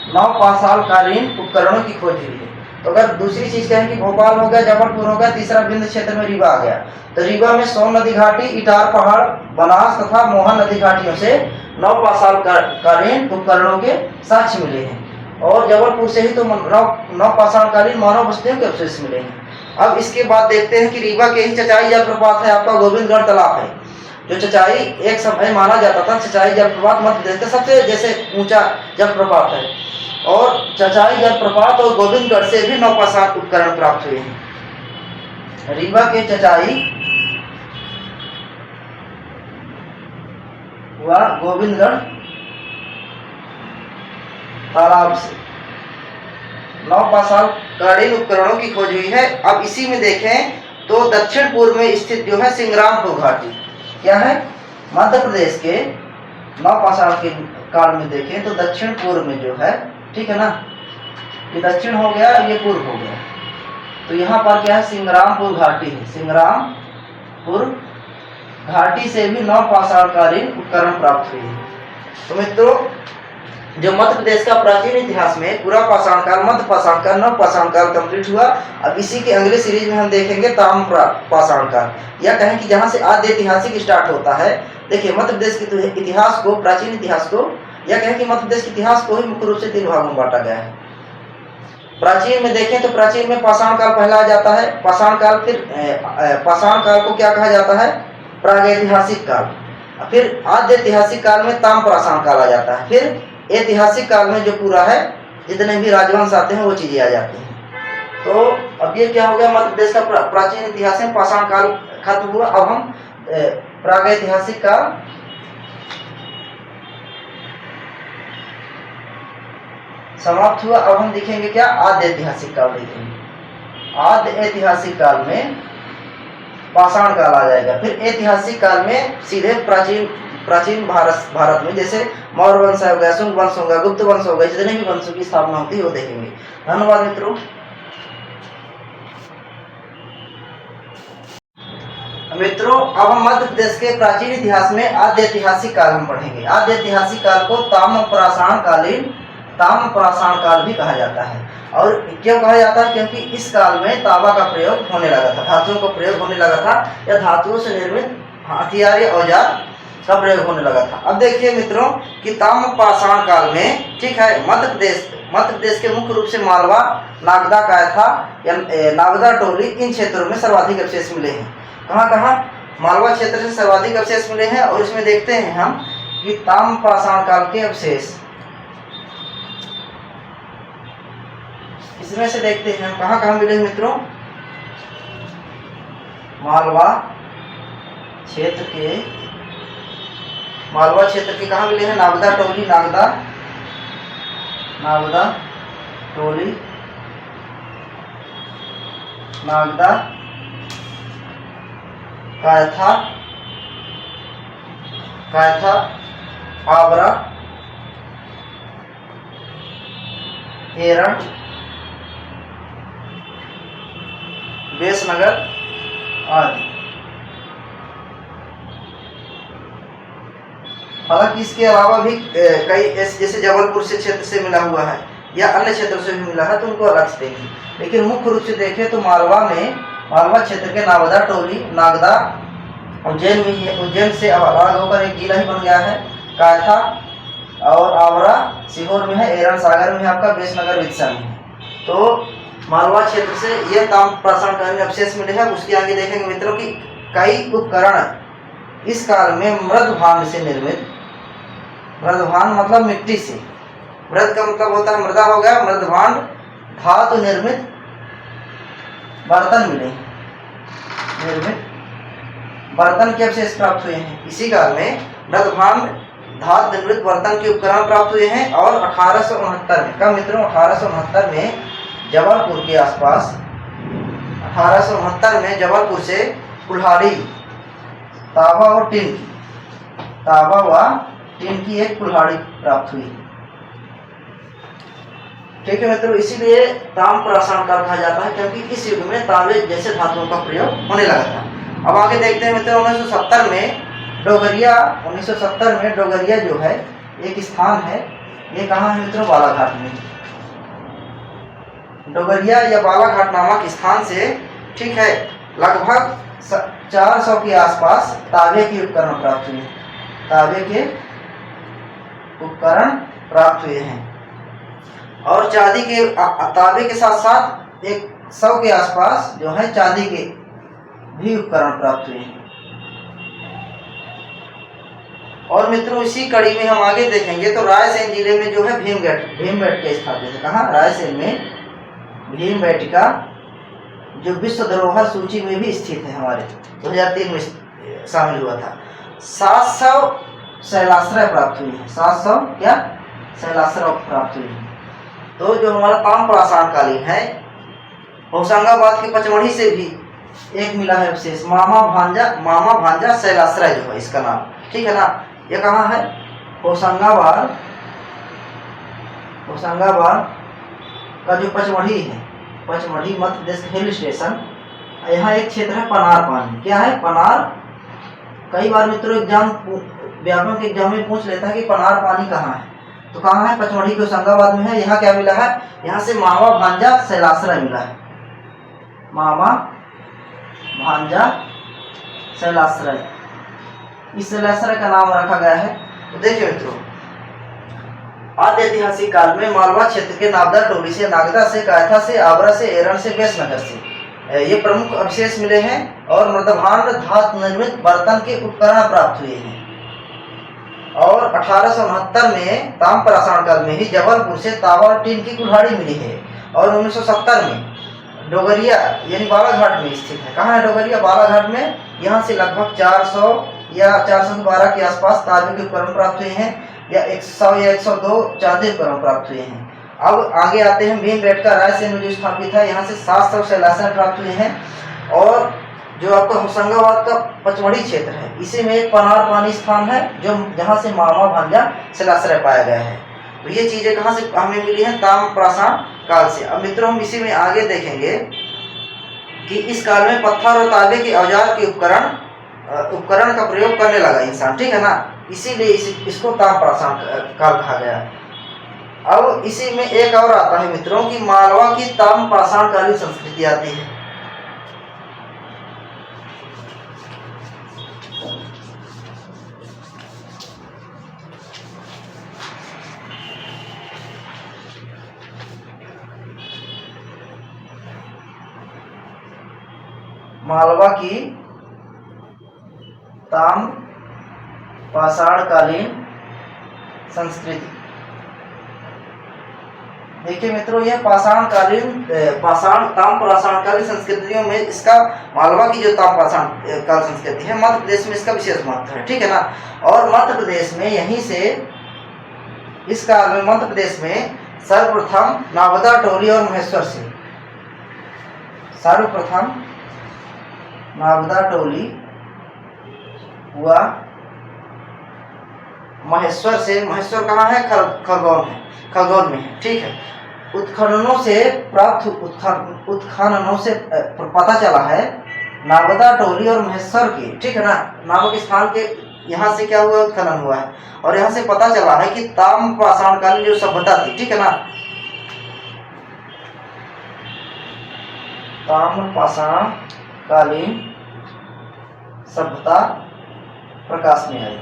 नवपाषाणकालीन उपकरणों की खोज हुई है। तो अगर दूसरी चीज कहें कि भोपाल हो गया, जबलपुर हो गया, तीसरा विंध्य क्षेत्र में रीवा आ गया, तो रीवा में सोन नदी घाटी, इटार पहाड़, बनास तथा मोहन नदी घाटियों से नवपाषाणकालीन उपकरणों के साक्ष्य मिले हैं। और जबलपुर से ही तो नवपाषाणकालीन मानव बस्तियों के अवशेष मिले हैं। अब इसके बाद देखते हैं कि रीवा के ही चचाई जलप्रपात है आपका गोविंदगढ़ तालाब है, जो चचाई एक समय माना जाता था चचाई जलप्रपात मध्य प्रदेश का सबसे जैसे ऊंचा जलप्रपात है। और चचाई जलप्रपात और गोविंदगढ़ से भी नवपाषाण उपकरण प्राप्त हुए हैं। रीवा के चचाई व गोविंदगढ़ तालाब से नवपाषाणकालीन उपकरणों की खोज हुई है। अब इसी में देखें तो दक्षिण पूर्व में स्थित जो है सिंग्रामपुर घाटी, क्या है, मध्य प्रदेश के नवपाषाण के काल में देखें तो दक्षिण पूर्व में जो है, ठीक है ना, ये दक्षिण हो गया, ये पूर्व हो गया, तो यहाँ पर क्या है, सिंग्रामपुर घाटी है। सिंग्रामपुर घाटी से भी नवपाषाणकालीन उपकरण प्राप्त हुए हैं। तो मित्रों, जो मध्य प्रदेश का प्राचीन इतिहास में पूरा पाषाण काल, मध्य पाषाण काल, नवपाषाण काल कंप्लीट हुआ। अब इसी के अगले सीरीज में हम देखेंगे ताम्र पाषाण काल, या कहें कि जहाँ से आद्य ऐतिहासिक स्टार्ट होता है। देखिए, मध्य प्रदेश के इतिहास को, प्राचीन इतिहास को, या कहें कि मध्य प्रदेश के इतिहास को ही मुख्य रूप से 3 भागों में बांटा गया है। प्राचीन में देखें तो प्राचीन में पाषाण काल पहला आ जाता है, पाषाण काल, फिर पाषाण काल को क्या कहा जाता है, प्रागैतिहासिक काल, फिर आद्य ऐतिहासिक काल में ताम्र पाषाण काल आ जाता है, फिर ऐतिहासिक काल में जो पूरा है जितने भी राजवंश आते हैं वो चीजें आ जाती हैं। तो अब ये क्या हो गया, मध्य प्रदेश का प्राचीन इतिहास में पाषाण काल खत्म हुआ। अब हम प्रागैतिहासिक काल, समाप्त हुआ। अब हम देखेंगे क्या, आद्य ऐतिहासिक काल देखेंगे। आद्य ऐतिहासिक काल में पाषाण काल आ जाएगा। फिर ऐतिहासिक काल में सीधे प्राचीन भारत में जैसे मौर्य वंश हो गया, शुंग वंश हो गया, गुप्त वंश हो गया, जितने भी वंशों की स्थापना होती है वो देखेंगे। धन्यवाद मित्रों। अब हम मध्य प्रदेश के प्राचीन इतिहास में आद्य ऐतिहासिक काल में पढ़ेंगे। आद्य ऐतिहासिक काल को ताम्र पाषाण काल भी कहा जाता है। और क्यों कहा जाता है, क्योंकि इस काल में तांबा का प्रयोग होने लगा था, धातुओं का प्रयोग होने लगा था, या धातुओं से निर्मित हथियार या औजार का प्रयोग होने लगा था। अब देखिए मित्रों कि ताम्र पाषाण काल में, ठीक है, मध्य प्रदेश के मुख्य रूप से मालवा, नागदा, कायथा या नागदा, टोली, इन क्षेत्रों में सर्वाधिक अवशेष मिले हैं। कहाँ मालवा क्षेत्र से सर्वाधिक अवशेष मिले हैं। और इसमें देखते हैं हम कि ताम्र पाषाण काल के अवशेष, इसमें से देखते हैं हम कहाँ मिले मित्रों। मालवा क्षेत्र के कहाँ मिले हैं, नागदा, टोली, नागदा, टोली, नागदा, कायथा, आवरा, एरण, बेसनगर आदि। हालांकि इसके अलावा भी कई जैसे जबलपुर से क्षेत्र से मिला हुआ है या अन्य क्षेत्रों से भी मिला है, तो उनको अलग से देंगे। लेकिन मुख्य रूप से देखें तो मालवा क्षेत्र के नागदा, टोली, नागदा उज्जैन से अलग होकर एक जिला ही बन गया है। कायथा और आवरा सीहोर में है, एरण सागर में है, आपका बेसनगर विदिशा में है। तो मालवा क्षेत्र से ये ताम्र पाषाण काल में अवशेष मिले हैं। उसके आगे देखेंगे मित्रों कि कई उपकरण इस काल में मृदभांड से निर्मित, मृदभांड मतलब मिट्टी से, मृद का मतलब होता है मृदा हो गया, मृदभांड धातु निर्मित बर्तन मिले, निर्मित बर्तन के अवशेष प्राप्त हुए हैं। इसी काल में मृदभांड धातु निर्मित बर्तन के उपकरण प्राप्त हुए हैं। और 1869 में, कब मित्रों, 1869 में जबलपुर के आसपास, 1869 में जबलपुर से कुल्हाड़ी तांबा और टिन की, तांबा व टिन की एक कुल्हाड़ी प्राप्त हुई। ठीक है मित्रों, इसीलिए ताम्र पाषाण काल कहा जाता है, क्योंकि इस युग में तांबे जैसे धातुओं का प्रयोग होने लगा था। अब आगे देखते हैं मित्रों, 1970 में डोगरिया, 1970 में डोगरिया जो है एक स्थान है, ये कहाँ है मित्रों? बालाघाट में। डोगरिया या बालाघाट नामक स्थान से, ठीक है, लगभग 400 के आसपास तांबे के उपकरण प्राप्त हुए, तांबे के उपकरण प्राप्त हुए हैं। और चांदी के, तांबे के साथ साथ 100 के आसपास जो है चांदी के भी उपकरण प्राप्त हुए हैं। और मित्रों इसी कड़ी में हम आगे देखेंगे तो रायसेन जिले में जो है भीमबेटका स्थापित है। कहाँ? रायसेन में भीमबेटका, जो विश्व धरोहर सूची में भी स्थित है, हमारे 2003 में शामिल हुआ था। 700 शैलाश्रय प्राप्त हुई है, 700 क्या शैलाश्रय प्राप्त हुई है। तो जो हमारा ताम्र पाषाण कालीन है, होशंगाबाद की पचमढ़ी से भी एक मिला है विशेष, मामा भांजा शैलाश्रय जो है इसका नाम, ठीक है ना। ये कहाँ है? होशंगाबाद का जो पचमढ़ी है, पचमढ़ी मध्य प्रदेश का हिल स्टेशन, यहाँ एक क्षेत्र है पनार पानी। क्या है? पनार। कई बार मित्रों एग्जाम, व्याकरण के एग्जाम में पूछ लेता है कि पनार पानी कहाँ है, तो कहाँ है? पचमढ़ी के होशंगाबाद में है। यहाँ क्या मिला है? यहाँ से मामा भांजा शैलाश्रय मिला है, मामा भांजा शैलाश्रय, इस शैलाश्रय का नाम रखा गया है। तो देखिए मित्रों, आद्य ऐतिहासिक काल में मालवा क्षेत्र के नागदा टोली से, नागदा से, कायथा से, आबरा से, एरन से, बेसनगर से ये प्रमुख अवशेष मिले हैं। और मृदभांड धातु निर्मित बर्तन के उपकरण प्राप्त हुए हैं। और 1869 में ताम्र पाषाण काल में ही जबलपुर से तांबा और टीन की कुल्हाड़ी मिली है। और 1970 में डोगरिया यानी बालाघाट में स्थित है। कहाँ है डोगरिया? बालाघाट में। यहाँ से लगभग 400 या 412 के आसपास तांबे के उपकरण प्राप्त हुए हैं, या 100 या 102 चांदी उपकरण प्राप्त हुए हैं। अब आगे आते हैं भीमबेटका, रायसेन में जो स्थापित है, यहाँ से 700 शैलाश्रय प्राप्त हुए हैं। और जो आपका होशंगाबाद का पचमढ़ी क्षेत्र है, इसी में एक पनार पानी स्थान है, जो जहाँ से मामा भांजा शैलाश्रय पाया गया है। तो ये चीजें कहाँ से हमें मिली हैं? ताम्र पाषाण काल से। अब मित्रों हम इसी में आगे देखेंगे कि इस काल में पत्थर और तांबे के औजार के उपकरण का प्रयोग करने लगा इंसान, ठीक है ना। इसीलिए इसको ताम्र पाषाण काल कहा गया। अब इसी में एक और आता है मित्रों कि मालवा की ताम्र पाषाण कालीन संस्कृति आती है। मालवा की ताम्र पाषाण कालीन संस्कृति। देखिए मित्रों, यह ताम्र पाषाण कालीन संस्कृतियों में इसका, मालवा की जो ताम्र पाषाण काल संस्कृति है, मध्य प्रदेश में इसका विशेष महत्व है, ठीक है ना। और मध्य प्रदेश में यहीं से, इस काल में मध्य प्रदेश में सर्वप्रथम नावदा टोली और महेश्वर से, सर्वप्रथम नावदा टोली हुआ महेश्वर से। महेश्वर कहाँ है? खरगोन में है, ठीक है। उत्खननों से पता चला है नावदा टोली और महेश्वर की, ठीक है ना, नामक स्थान के यहाँ से क्या हुआ? उत्खनन हुआ है। और यहाँ से पता चला है कि ताम्र पाषाण कालीन जो सभ्यता थी, ठीक है ना, ताम्र पाषाण कालीन सभ्यता प्रकाश में आई।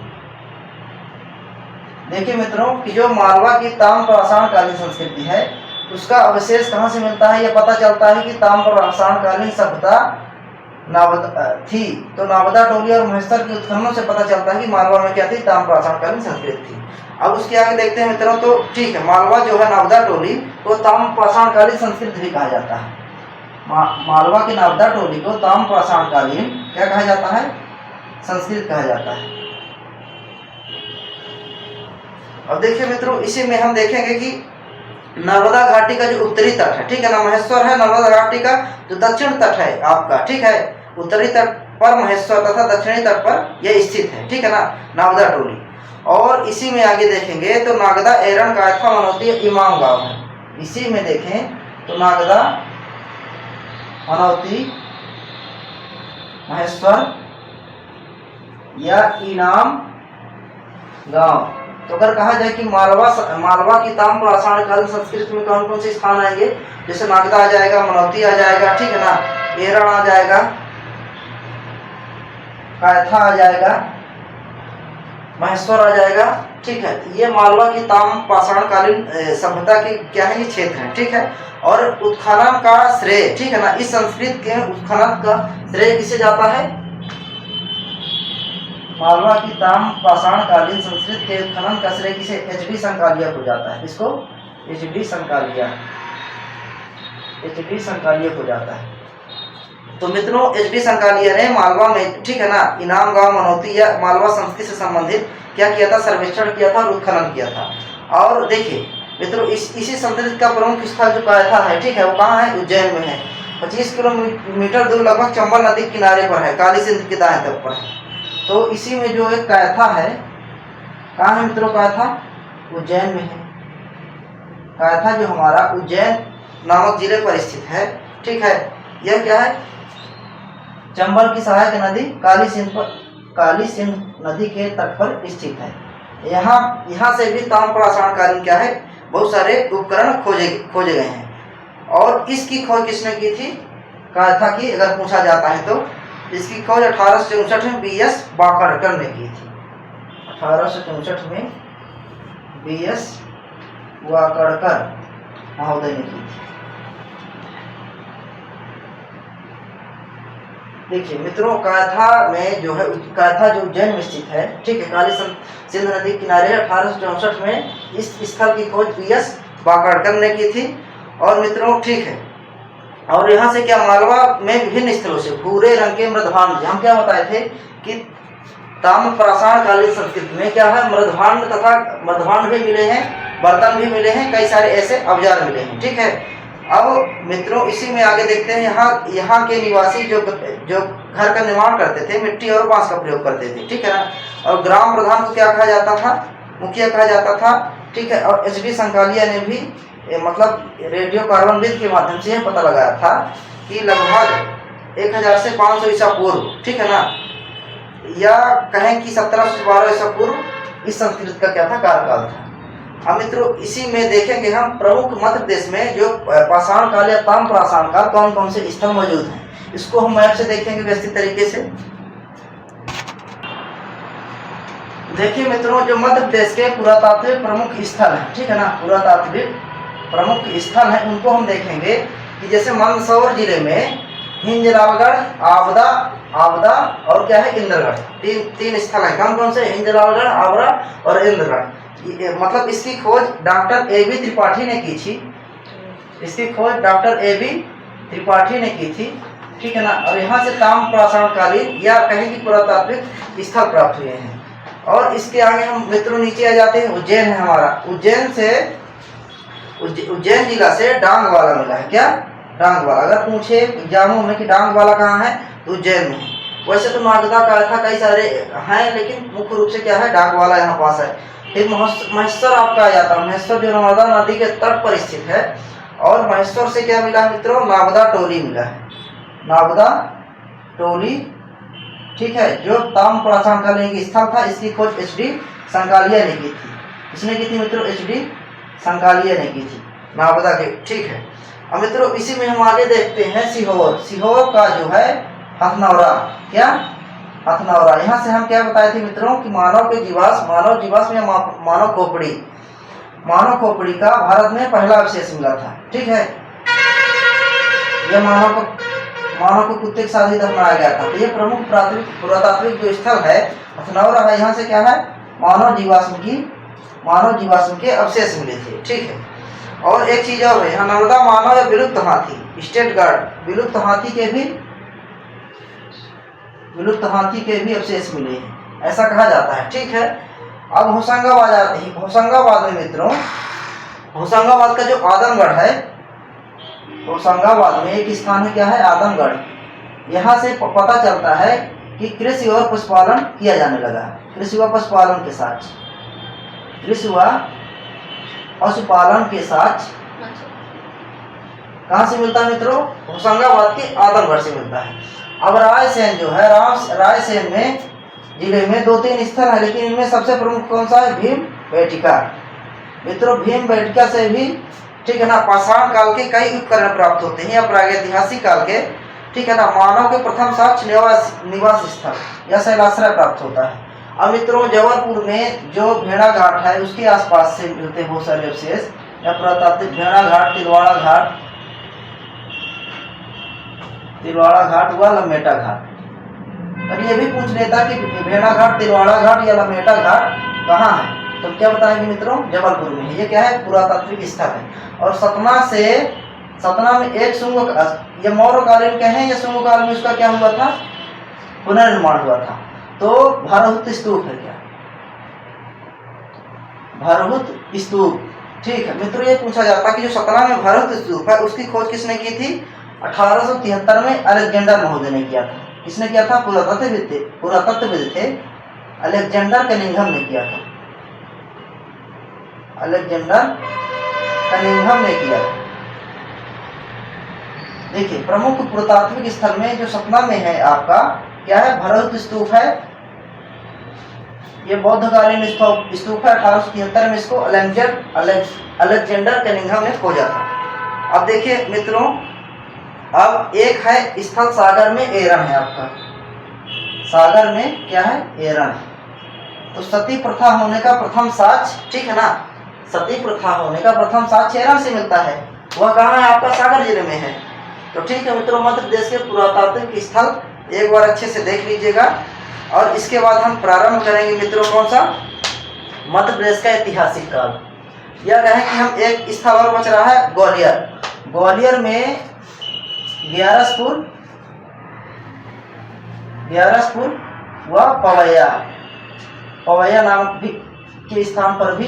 देखिए मित्रों कि जो मालवा की ताम्र पाषाण कालीन संस्कृति है, उसका अवशेष कहाँ से मिलता है? यह पता चलता है कि ताम्र पाषाण कालीन सभ्यता थी। तो नावदा टोली और महेश्वर के उत्खननों से पता चलता है कि मालवा में क्या थी? ताम्र पाषाण कालीन संस्कृति थी। अब उसके आगे देखते हैं मित्रों, तो ठीक है, मालवा जो है नावदा टोली को ताम्र पाषाण कालीन संस्कृति भी कहा जाता है। मालवा की नावदा टोली को ताम्र पाषाण कालीन क्या कहा जाता है? संस्कृत कहा जाता है। अब देखिए मित्रों, इसी में हम देखेंगे कि नर्मदा घाटी का जो उत्तरी तट है, ठीक है ना, महेश्वर है नर्मदा घाटी का जो दक्षिण तट है आपका, ठीक है, उत्तरी तट पर महेश्वर तथा दक्षिणी तट पर यह स्थित है, ठीक है ना, नागदा टोली। और इसी में आगे देखेंगे तो नागदा, एरन, कायथा, मनौती, इमाम गांव है। इसी में देखें तो नागदा, मनौती, महेश्वर या इनाम गांव। तो अगर कहा जाए कि मालवा की ताम्रपाषाण कालीन संस्कृति में कौन कौन से स्थान आएंगे, जैसे नागदा आ जाएगा, मनौती आ जाएगा, ठीक है ना, एरन आ जाएगा, कायथा आ जाएगा, महेश्वर आ जाएगा, ठीक है। ये मालवा की ताम्रपाषाण कालीन सभ्यता के क्या है, ये क्षेत्र है, ठीक है। और उत्खनन का श्रेय, ठीक है ना, इस संस्कृति के उत्खनन का श्रेय किसे जाता है, मालवा की ताम्रपाषाण कालीन संस्कृति के उत्खनन का श्रेय किसे, एच.डी. संकालिया को जाता है। इसको एच.डी. संकालिया को जाता है। तो मित्रों, एच.डी. संकालिया ने मालवा में, ठीक है ना, इनाम गांव, मनौती या मालवा संस्कृति से संबंधित क्या किया था, सर्वेक्षण किया था और उत्खनन किया था। और देखिए मित्रों, इसी संस्कृति का प्रमुख स्थल जो कायथा है, ठीक है, वो कहाँ है, उज्जैन में है। 25 किलोमीटर दूर लगभग चंबल नदी किनारे पर है, काली सिंध के दाएं तट पर है। तो इसी में जो एक कायथा है, कहाँ है मित्रों कायथा, उज्जैन में है। कायथा जो हमारा उज्जैन नामक जिले पर स्थित है, ठीक है। यह क्या है, चंबल की सहायक नदी काली सिंध नदी के तट पर स्थित है। यहाँ से भी ताम्रपाषाण कालीन क्या है, बहुत सारे उपकरण खोजे गए हैं। और इसकी खोज किसने की थी, कायथा की अगर पूछा जाता है तो इसकी खोज 1864 में बी.एस. वाकड़कर ने की थी। 1864 में बी.एस. वाकड़कर महोदय ने की थी। देखिए मित्रों, कायथा में जो है, कायथा जो उज्जैन में स्थित है, ठीक है, काली सिंध नदी किनारे 1864 में इस स्थल की खोज बी.एस. वाकड़कर ने की थी। और मित्रों, ठीक है, और यहाँ से क्या, मालवा में विभिन्न स्थलों से भूरे रंग के मृदभांड, हम क्या बताए थे कि ताम्रपाषाण कालीन संस्कृति में क्या है, मृदभांड भी मिले हैं, बर्तन भी मिले हैं, कई सारे ऐसे औजार मिले हैं, ठीक है। अब मित्रों, इसी में आगे देखते हैं, यहाँ के निवासी जो घर का निर्माण करते थे, मिट्टी और बांस का प्रयोग करते थे, ठीक है ना। और ग्राम प्रधान को क्या कहा जाता था, मुखिया कहा जाता था, ठीक है। और एच.डी. संकालिया ने भी मतलब रेडियो कार्बन विद के माध्यम से यह पता लगाया था कि लगभग 1000 से 500 ईसा पूर्व, ठीक है ना, या कहें कि 1700 से 1200 ईसा पूर्व इस संस्कृति का क्या था, कार्यकाल था। अब मित्रों, इसी में देखेंगे हम प्रमुख मध्य प्रदेश में जो पाषाण काल या ताम्रपाषाण काल कौन कौन से स्थल मौजूद हैं, इसको हम मैप से देखेंगे व्यवस्थित तरीके से। देखिए मित्रों, जो मध्य प्रदेश के पुरातात्विक प्रमुख स्थल हैं, ठीक है ना, पुरातात्विक प्रमुख स्थल हैं, उनको हम देखेंगे कि जैसे मंदसौर जिले में हिंजलालगढ़, आवदा और क्या है, इंद्रगढ़, तीन स्थल हैं। कौन कौन से, हिंजलालगढ़, आवड़ा और इंद्रगढ़। मतलब इसकी खोज डॉक्टर ए.बी. त्रिपाठी ने की थी, ठीक है ना। और यहाँ से ताम्रपाषाण कालीन या कहें कि पुरातात्विक स्थल प्राप्त हुए हैं। और इसके आगे हम मित्रों नीचे आ जाते हैं, उज्जैन है हमारा। उज्जैन जिला से डांगवाला मिला है, क्या, डांगवाला। अगर पूछे एग्जामों में कि डांगवाला कहाँ है, तो उज्जैन में है। वैसे तो नागदा, कायथा कई सारे हैं, लेकिन मुख्य रूप से क्या है, डांगवाला यहाँ पास है। फिर महेश्वर आपका आ जाता है, महेश्वर जो नर्मदा नदी के तट पर स्थित है। और महेश्वर से क्या मिला मित्रों, नागदा टोली मिला है, नागदा टोली, ठीक है, जो ताम्रपाषाण कालीन की स्थल था। इसकी खोज एच.डी. संकालिया ने की थी। इसने की थी मित्रों, एच.डी. संकालिया ने की थी, नागदा के, ठीक है। अब मित्रों, इसी में हम आगे देखते हैं सीहोर का जो है हथनौरा, क्या, हथनौरा। यहाँ से हम क्या बताए थे मित्रों कि मानव जीवाश्म या मानव खोपड़ी का भारत में पहला अवशेष मिला था, ठीक है। यह मानव को कुत्ते के साथ ही दफनाया गया था। तो ये प्रमुख पुरातात्विक जो स्थल है हथनौरा है, यहाँ से क्या है, मानव जीवाश्म के अवशेष मिले थे, ठीक है। और एक चीज और है, यहाँ नर्मदा मानव या विलुप्त हाथी, स्टेट गार्ड, विलुप्त हाथी के भी अवशेष मिले हैं, ऐसा कहा जाता है, ठीक है। अब होशंगाबाद में मित्रों, होशंगाबाद का जो आदमगढ़ है, होशंगाबाद में एक स्थान है, क्या है, आदमगढ़। यहाँ से पता चलता है कि कृषि और पशुपालन किया जाने लगा है। कृषि व पशुपालन के साथ, कृषि व पशुपालन के साथ कहाँ से मिलता है मित्रों? होशंगाबाद के आदमगढ़ से मिलता है। अब रायसेन जो है, रायसेन में जिले में 2-3 स्थल है, लेकिन इनमें सबसे प्रमुख कौन सा है? भीम बेटिका। मित्रों भीम बेटिका से भी, ठीक है ना, पाषाण काल के कई उपकरण प्राप्त होते हैं या प्रागैतिहासिक काल के, ठीक है ना, मानव के प्रथम साक्ष्य निवास स्थल या शैलाश्रय प्राप्त होता है। अब मित्रों जबलपुर में जो भेड़ा घाट है उसके आसपास से मिलते हैं बहुत सारे अवशेष या पुरातात्विक। भेड़ा घाट, तिलवाड़ा घाट व लमेटा घाट। और ये भी पूछ लेता कि भेड़ा घाट, तिलवाड़ा घाट या लमेटा घाट कहाँ है, तो क्या बताएंगे मित्रों? जबलपुर में है। ये क्या है? पुरातात्विक स्थल है। और सतना में एक शुंग, ये मौर्यकालीन के हैं या शुंग काल में उसका क्या हुआ था? पुनर्निर्माण हुआ था। तो भरहुत स्तूप है क्या? भरहुत स्तूप, ठीक है मित्रों। ये पूछा जाता कि जो सतना में भरहुत स्तूप है उसकी खोज किसने की थी? 1873 में अलेक्जेंडर महोदय ने किया था। किसने किया था? पुरातत्वविद थे अलेक्जेंडर कनिंघम ने किया था। अलेक्जेंडर कनिंघम ने किया था। देखिए प्रमुख पुरातात्विक स्थल में जो सतना में है आपका क्या है? भरहुत स्तूप है। ये बौद्धकालीन स्तूप है। 1873 में इसको अलेक्जेंडर कनिंघम ने खोजा था। अब देखिए मित्रों, अब एक है स्थल सागर में एरन है आपका। सागर में क्या है? एरन। तो सती प्रथा होने का प्रथम साक्ष्य, ठीक है ना, सती प्रथा होने का प्रथम साक्ष्य एरन से मिलता है। वह कहाँ है? आपका सागर जिले में है। तो ठीक है मित्रों, मध्य प्रदेश के पुरातात्विक स्थल एक बार अच्छे से देख लीजिएगा। और इसके बाद हम प्रारंभ करेंगे मित्रों कौन सा? मध्य प्रदेश का ऐतिहासिक काल। यह कहें कि हम एक स्थल और बच रहा है ग्वालियर। ग्वालियर में ग्यारसपुर व पवैया नाम के स्थान पर भी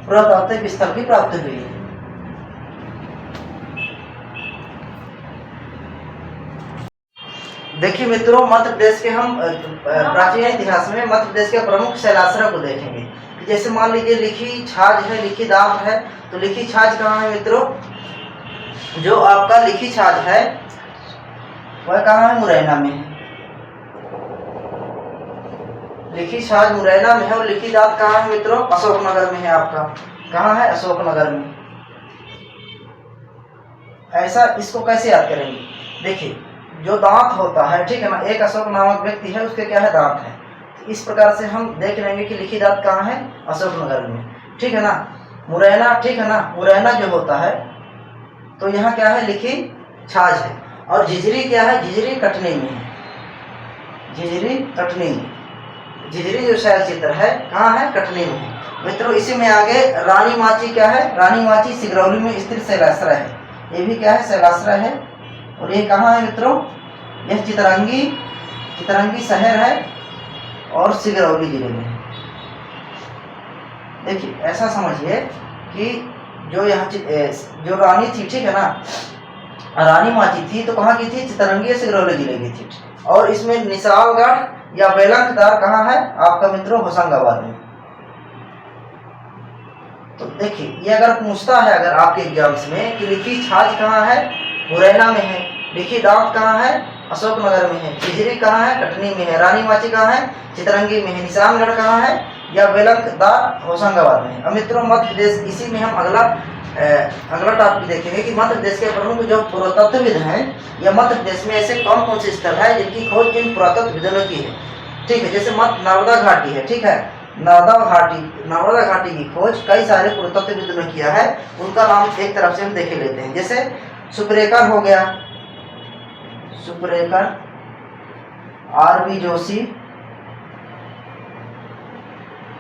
पुरातात्विक स्थल की प्राप्ति हुई है। देखिए मित्रों, मध्य प्रदेश के हम प्राचीन इतिहास में मध्य प्रदेश के प्रमुख शैलाश्रय को देखेंगे। जैसे मान लीजिए लिखी छाछ है, लिखी दांत है। तो लिखी छाछ कहाँ है मित्रों? जो आपका लिखी छाछ है वह कहाँ है? मुरैना में है। लिखी छाछ मुरैना में है। और लिखी दांत कहाँ है मित्रों? अशोकनगर में है आपका। कहाँ है? अशोकनगर में। ऐसा इसको कैसे याद करेंगे? देखिए जो दांत होता है, ठीक है ना, एक अशोक नामक व्यक्ति है, उसके क्या है? दांत है। तो इस प्रकार से हम देख लेंगे कि लिखी दांत कहाँ है? अशोकनगर में, ठीक है ना। मुरैना, ठीक है ना, मुरैना जो होता है तो यहाँ क्या है? लिखी छाछ है। और झिझरी क्या है? झिझरी कटनी में है। झिझरी कटनी में, झिझरी जो शैल चित्र है कहाँ है? कटनी में है मित्रों। इसी में आगे रानी माची क्या है? रानी माची सिगरौली में स्थित शैलाश्रय है। ये भी क्या है? शैलाश्रय है। और ये कहाँ है मित्रों? यह चितरंगी शहर है और सिगरौली जिले में है। देखिए ऐसा समझिए कि जो यहाँ जो रानी थी, ठीक है ना, रानी माची थी, तो कहाँ की थी? चितरंगी सिगरौली जिले की थी। और इसमें निशालगढ़ या बेलंकदार कहाँ है? आपका मित्रों होशंगाबाद में। तो देखिए ये अगर पूछता है अगर आपके एग्जाम्स में कि लिखी छाछ कहाँ है? मुरैना में है। लिखी दांत कहाँ है? अशोकनगर में है। झिझरी कहाँ है? कटनी में है। रानी माची कहाँ है? चितरंगी में है। निशानगढ़ कहाँ है? या बेलंकदार होशंगाबाद में है। अब मित्रों मध्य प्रदेश, इसी में हम अगला टॉपिक देखेंगे कि मध्य प्रदेश के प्रमुख जो पुरातत्वविद हैं या मध्य प्रदेश में ऐसे कौन कौन से स्थल है जिनकी खोज इन पुरातत्वविदों ने की है, ठीक है। जैसे नर्मदा घाटी है, ठीक है, नर्मदा घाटी की खोज कई सारे पुरातत्वविदों ने किया है। उनका नाम एक तरफ से हम देख लेते हैं। जैसे सुपरेकर हो गया, Suparekar, R B. Joshi,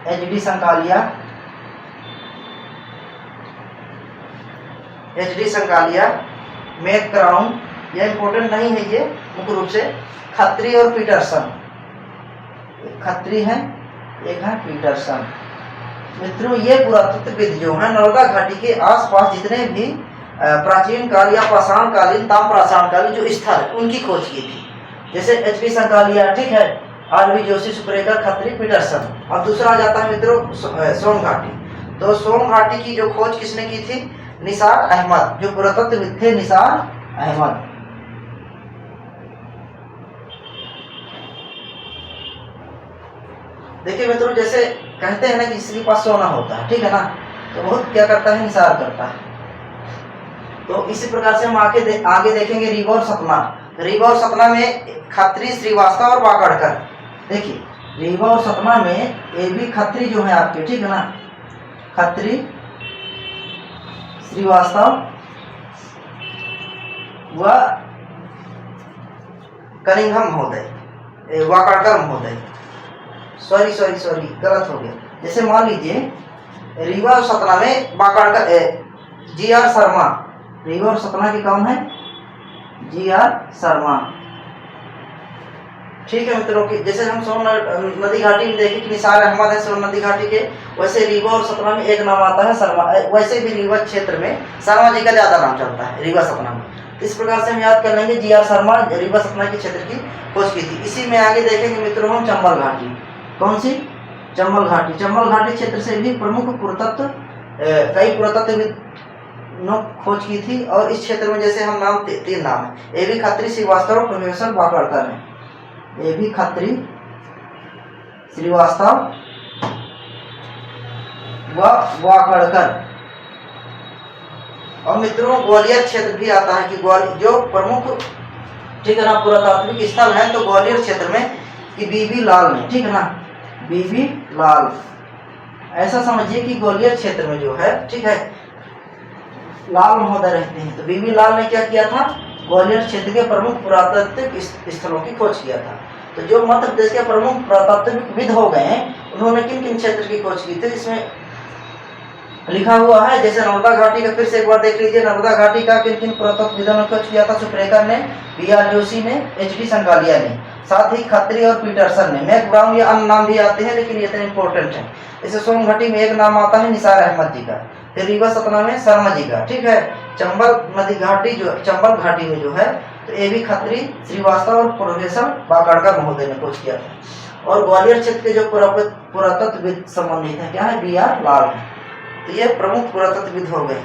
H D. Sankalia, McCown, यह इंपॉर्टेंट नहीं है ये मुख्य रूप से। खत्री और पीटरसन, खत्री है, एक है पीटरसन। मित्रों ये पुरातत्वविद जो है नर्मदा घाटी के आसपास जितने भी प्राचीन काल या पाषाण कालीन, ताम्रपाषाण कालीन जो स्थल उनकी खोज की थी। जैसे एच बी संकालिया, ठीक है, R V Joshi, Suparekar, Khatri, Peterson. अब दूसरा आ जाता है मित्रों सोन घाटी। तो सोन घाटी की जो खोज किसने की थी? निसार अहमद, जो पुरातत्वविद थे निसार अहमद। देखिए मित्रों, जैसे कहते हैं ना कि किसी के पास सोना होता है, ठीक है ना, तो बहुत क्या करता है, निसार करता है। तो इसी प्रकार से हम आगे देखेंगे रीवा और सतना। रीवा और सतना में खत्री, श्रीवास्तव और वाकड़कर। देखिए रीवा और सतना में ए बी खत्री जो है आपके, ठीक है ना, खत्री, श्रीवास्तव व कनिंघम महोदय, वाकड़कर महोदय। सॉरी गलत हो गया। जैसे मान लीजिए रीवा और सतना में वाकड़कर, जी आर शर्मा। रीवा और सतना की कौन है? जी आर शर्मा। ठीक है मित्रों, की जैसे हम सोन नदी घाटी में देखें कि निसार अहमद है सोन नदी घाटी के, वैसे रीवा और सतना में एक नाम आता है शर्मा। वैसे भी रीवा क्षेत्र में शर्मा जी का ज्यादा नाम चलता है रीवा सतना में। इस प्रकार से हम याद कर लेंगे, जी आर शर्मा रीवा सतना के क्षेत्र की खोज की थी। इसी में आगे देखेंगे मित्रों हम चंबल घाटी। कौन सी? चंबल घाटी। चंबल घाटी क्षेत्र से भी प्रमुख पुरातत्व, कई पुरातत्वविद खोज की थी। और इस क्षेत्र में जैसे हम नाम तीन नाम है, ए बी खत्री, श्रीवास्तव और प्रोफेसर वाकड़कर है। ए बी खत्री, श्रीवास्तव व वाकड़कर। और मित्रों ग्वालियर क्षेत्र भी आता है कि ग्वालियर जो प्रमुख, ठीक है ना, पुरातात्विक स्थल है, तो ग्वालियर क्षेत्र में कि बीबी लाल ने, ठीक है ना, बीबी लाल। ऐसा समझिए कि ग्वालियर क्षेत्र में जो है, ठीक है, लाल महोदय रहते हैं। तो बीबी लाल ने क्या किया था? ग्वालियर क्षेत्र के प्रमुख पुरातात्विक स्थलों की खोज किया था। तो जो मध्य प्रदेश के प्रमुख पुरातात्विकविद हो गए हैं, उन्होंने किन किन क्षेत्र की खोज की थी इसमें लिखा हुआ है। जैसे नर्मदा घाटी का फिर से एक बार देख लीजिए, नर्मदा घाटी का किन किन पुरातत्वविदों ने खोज किया था? सुपरेकर ने, बी आर जोशी ने, एच डी संकालिया ने, साथ ही खत्री और पीटरसन ने। मैक ब्राउन, ये अन्य नाम भी आते हैं लेकिन ये इतने इंपॉर्टेंट है। जैसे सोन घाटी में एक नाम आता है निसार अहमद जी का, फिर रीवा सतना में शर्मा जी का, ठीक है। चंबल नदी घाटी जो चंबल घाटी में जो है, तो ए बी खत्री, श्रीवास्तव और प्रोफेसर वाकड़कर महोदय ने खोज किया था। और ग्वालियर क्षेत्र के जो पुरातत्वविद संबंधित है क्या है? बी आर लाल है। तो ये प्रमुख पुरातत्वविद हो गए।